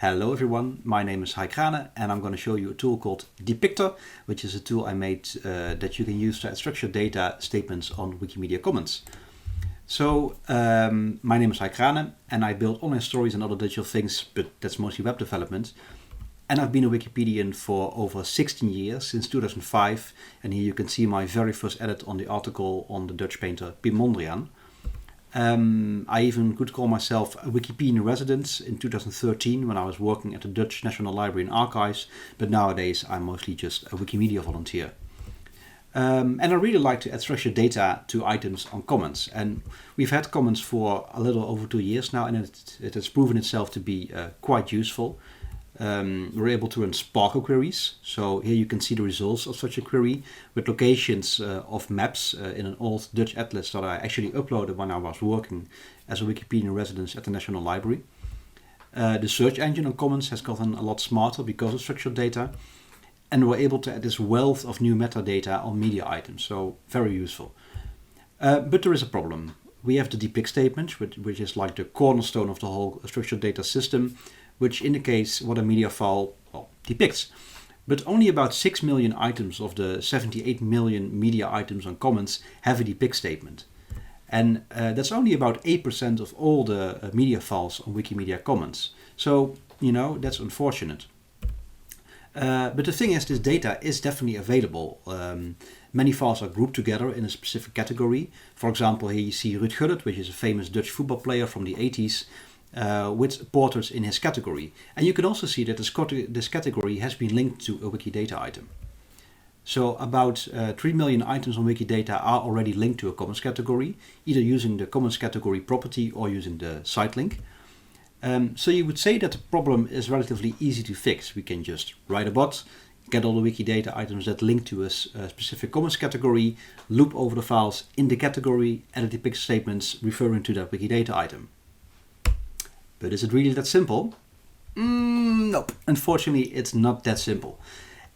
Hello everyone, my name is Hai Krane and I'm going to show you a tool called Depictor, which is a tool I made that you can use to add structured data statements on Wikimedia Commons. So, my name is Hai Krane and I build online stories and other digital things, but that's mostly web development. And I've been a Wikipedian for over 16 years, since 2005, and here you can see my very first edit on the article on the Dutch painter Pim Mondriaan. I even could call myself a Wikipedian resident in 2013 when I was working at the Dutch National Library and Archives, but nowadays I'm mostly just a Wikimedia volunteer. And I really like to add structured data to items on Commons, and we've had Commons for a little over 2 years now, and it has proven itself to be quite useful. We're able to run Sparkle queries, so here you can see the results of such a query with locations of maps in an old Dutch atlas that I actually uploaded when I was working as a Wikipedian resident at the National Library. The search engine on Commons has gotten a lot smarter because of structured data, and we're able to add this wealth of new metadata on media items, so very useful. But there is a problem. We have the depict statement, which is like the cornerstone of the whole structured data system, which indicates what a media file depicts. But only about 6 million items of the 78 million media items on Commons have a depict statement. And that's only about 8% of all the media files on Wikimedia Commons. So, that's unfortunate. But the thing is, this data is definitely available. Many files are grouped together in a specific category. For example, here you see Ruud Gullit, which is a famous Dutch football player from the 80s. With portraits in his category. And you can also see that this category has been linked to a Wikidata item. So about 3 million items on Wikidata are already linked to a Commons category, either using the Commons category property or using the site link. So you would say that the problem is relatively easy to fix. We can just write a bot, get all the Wikidata items that link to a specific Commons category, loop over the files in the category, and depict statements referring to that Wikidata item. But is it really that simple? Nope. Unfortunately, it's not that simple.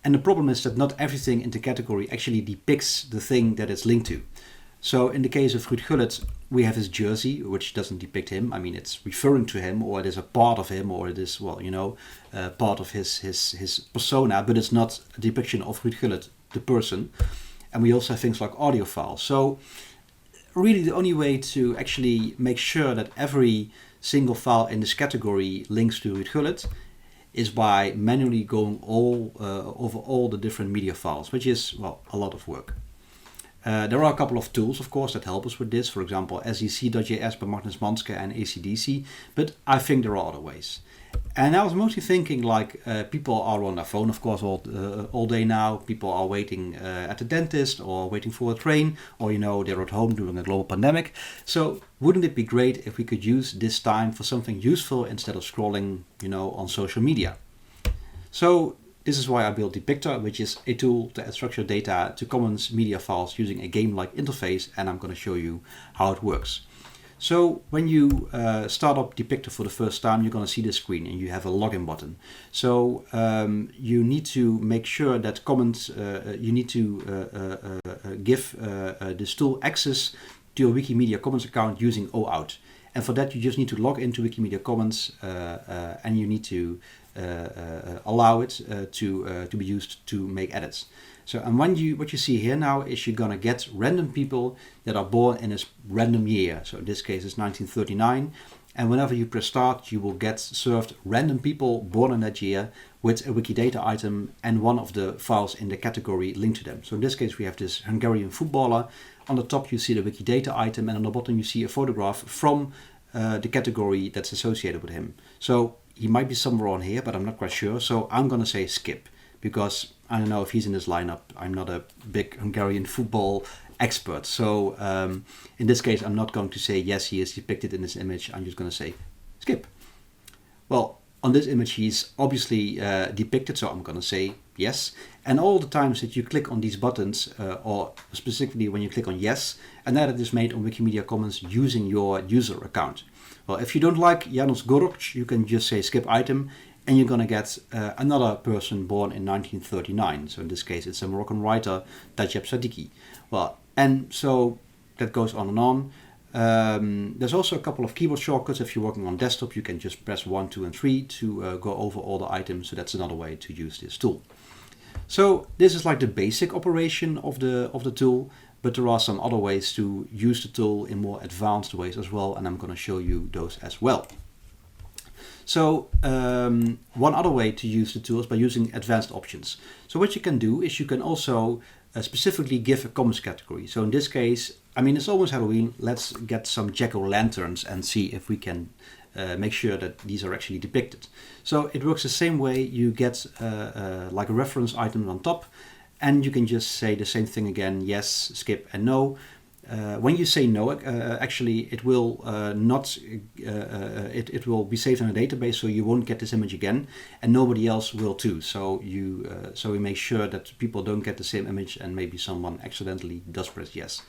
And the problem is that not everything in the category actually depicts the thing that it's linked to. So in the case of Ruud Gullit, we have his jersey, which doesn't depict him. I mean, it's referring to him, or it is a part of him, or it is, part of his persona, but it's not a depiction of Ruud Gullit, the person. And we also have things like audio files. So really the only way to actually make sure that every single file in this category links to Ruud Gullit is by manually going over all the different media files, which is, a lot of work. There are a couple of tools, of course, that help us with this. For example, sec.js by Magnus Manske and ACDC, but I think there are other ways. And I was mostly thinking people are on their phone, of course, all day now. People are waiting at the dentist or waiting for a train, or, they're at home during a global pandemic. So wouldn't it be great if we could use this time for something useful instead of scrolling, on social media? So this is why I built Depictor, which is a tool to add structured data to Commons media files using a game-like interface, and I'm going to show you how it works. So when you start up Depictor for the first time, you're going to see this screen and you have a login button. So you need to make sure that Commons, you need to give this tool access to your Wikimedia Commons account using OAuth. And for that you just need to log into Wikimedia Commons and you need to allow it to be used to make edits. So, and what you see here now is you're gonna get random people that are born in this random year. So in this case it's 1939, and whenever you press start, you will get served random people born in that year with a Wikidata item and one of the files in the category linked to them. So in this case we have this Hungarian footballer. On the top you see the Wikidata item, and on the bottom you see a photograph from the category that's associated with him. So he might be somewhere on here, but I'm not quite sure. So I'm gonna say skip, because I don't know if he's in this lineup. I'm not a big Hungarian football expert. So in this case, I'm not going to say, yes, he is depicted in this image. I'm just going to say skip. Well, on this image, he's obviously depicted. So I'm going to say yes. And all the times that you click on these buttons, or specifically when you click on yes, and that is made on Wikimedia Commons using your user account. Well, if you don't like Janos Goroc, you can just say skip item, and you're going to get another person born in 1939. So in this case, it's a Moroccan writer, Tajeb Sadiki. Well, and so that goes on and on. There's also a couple of keyboard shortcuts. If you're working on desktop, you can just press 1, 2, and 3 to go over all the items. So that's another way to use this tool. So this is like the basic operation of the tool, but there are some other ways to use the tool in more advanced ways as well, and I'm going to show you those as well. So one other way to use the tool is by using advanced options. So what you can do is you can also specifically give a comments category. So in this case, I mean, it's almost Halloween. Let's get some jack-o'-lanterns and see if we can make sure that these are actually depicted. So it works the same way. You get like a reference item on top, and you can just say the same thing again: yes, skip, and no. When you say no, actually it will it will be saved in a database, so you won't get this image again, and nobody else will too. So we make sure that people don't get the same image, and maybe someone accidentally does press yes.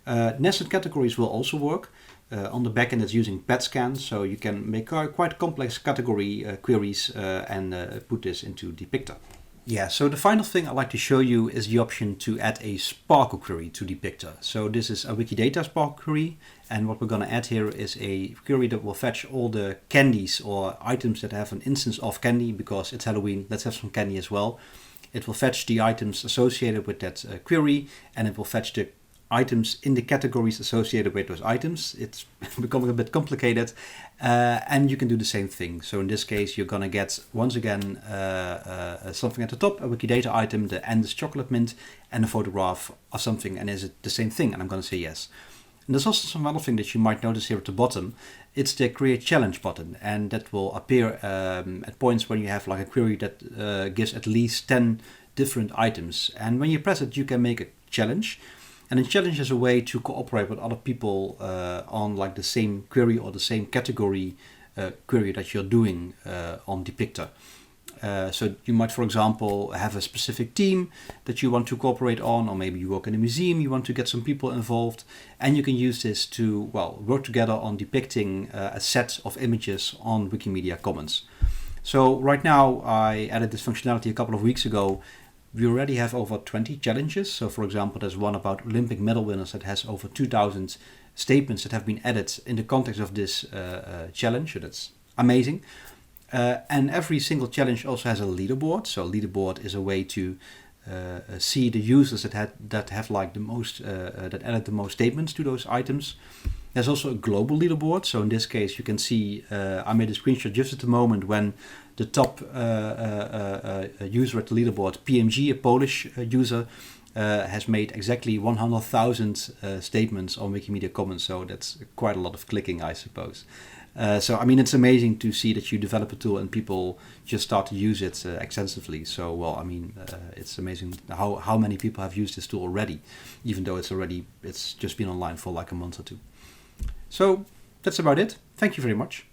Nested categories will also work. On the backend, it's using pet scan, so you can make quite complex category queries and put this into Depictor. Yeah, so the final thing I'd like to show you is the option to add a Sparkle query to Depictor. So this is a Wikidata Sparkle query, and what we're going to add here is a query that will fetch all the candies or items that have an instance of candy, because it's Halloween, let's have some candy as well. It will fetch the items associated with that query, and it will fetch the items in the categories associated with those items. It's becoming a bit complicated, and you can do the same thing. So in this case, you're gonna get once again something at the top, a Wikidata item, the end is chocolate mint, and a photograph of something, and is it the same thing? And I'm gonna say yes. And there's also some other thing that you might notice here at the bottom. It's the create challenge button, and that will appear at points when you have like a query that gives at least 10 different items. And when you press it, you can make a challenge. And a challenge is a way to cooperate with other people on like the same query or the same category query that you're doing on Depictor. So you might, for example, have a specific team that you want to cooperate on, or maybe you work in a museum, you want to get some people involved, and you can use this to, well, work together on depicting a set of images on Wikimedia Commons. So right now, I added this functionality a couple of weeks ago. We already have over 20 challenges. So for example, there's one about Olympic medal winners that has over 2,000 statements that have been added in the context of this challenge. So that's amazing. And every single challenge also has a leaderboard. So a leaderboard is a way to see the users that have like the most, that added the most statements to those items. There's also a global leaderboard. So in this case, you can see, I made a screenshot just at the moment when the top user at the leaderboard, PMG, a Polish user, has made exactly 100,000 statements on Wikimedia Commons. So that's quite a lot of clicking, I suppose. So, I mean, it's amazing to see that you develop a tool and people just start to use it extensively. So, well, I mean, it's amazing how many people have used this tool already, even though it's just been online for like a month or two. So that's about it. Thank you very much.